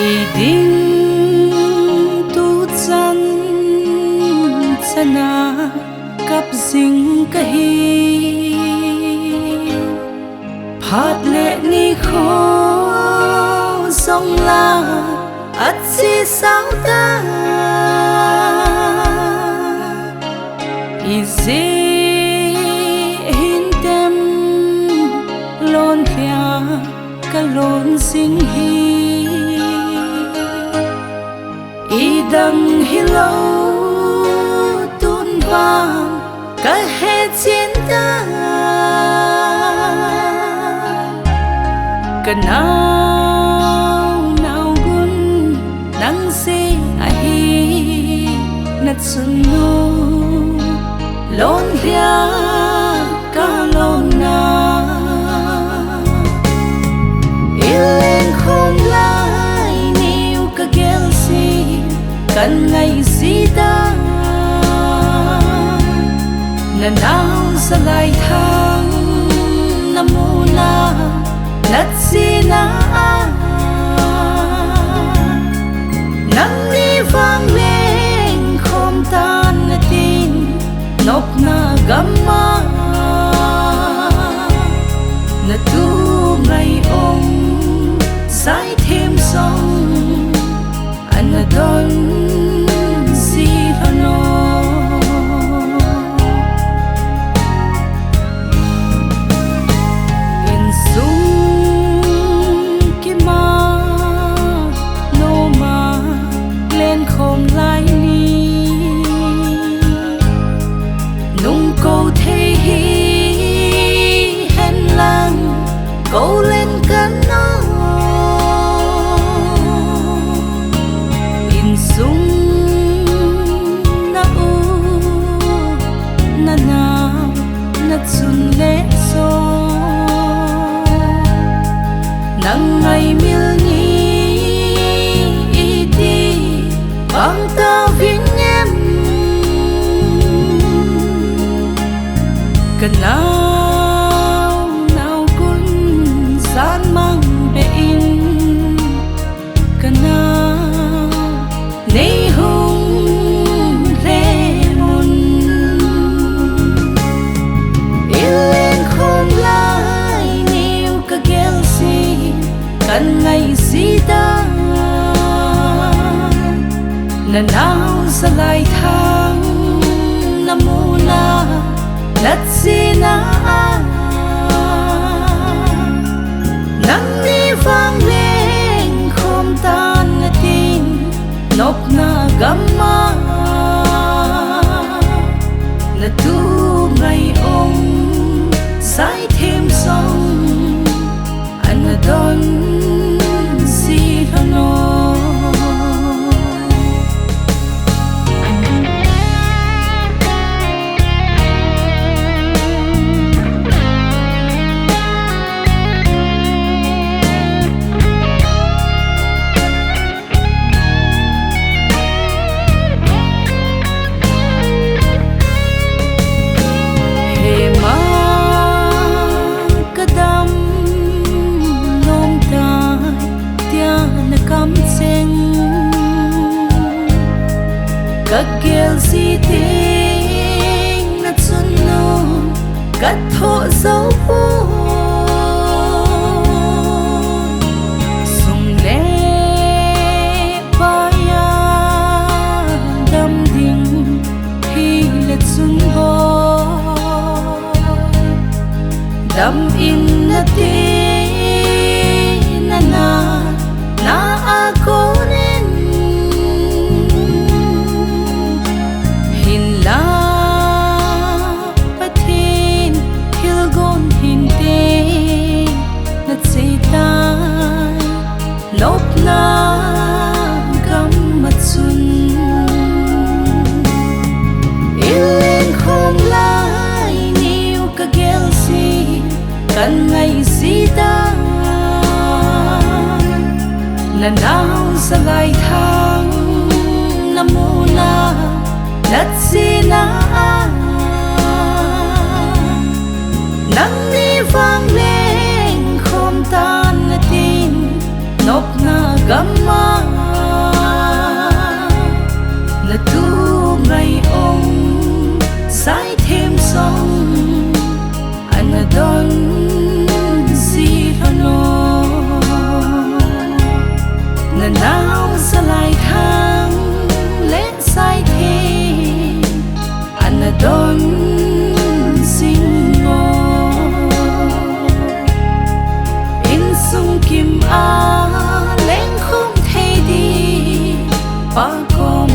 Iding tu chan chana kap zing kahi phat le ni kho song la at si sao ta izi hin tem lon khia ka lon sing hi idang hilo tun vang ka he chin ta ka nau gun nang se a hi nat sun nu lon hia ka lon na ilen khom lai niu ka gel si kan ngay sita na nao sa lai thang na muna nat sina nang ni vang lên khom tan na tin nop na gamma na tu ngay ong sai thêm song anadon si hano in sung ki ma no ma lên khom lai ni nung câu thế hi hen lang câu lên cắn nó sung na u na na na chun le so nang ngày mil ni ti bang ta vinh em ka nao kun san mang be in ka nei hung le mun ilen khom lai niu ka gel si kan ngay sita na nao sa lai thang na muna nat sina nang ni vang lên khom tan na tin nop na gamma na tu ngay ong sai thêm song anadon si hano các gel si ting na chun no kat tho dấu sung le pa ya dam là nào sẽ lại thang là mù na đất gì na nắng đi vang lên không tan là tin nộp na gamma là tu ngày ông sai thêm sông anh là đón gì nó là nào sẽ lại thang lên sai thêm anh là đón xin ngô in sung kim a lên không thể đi ba con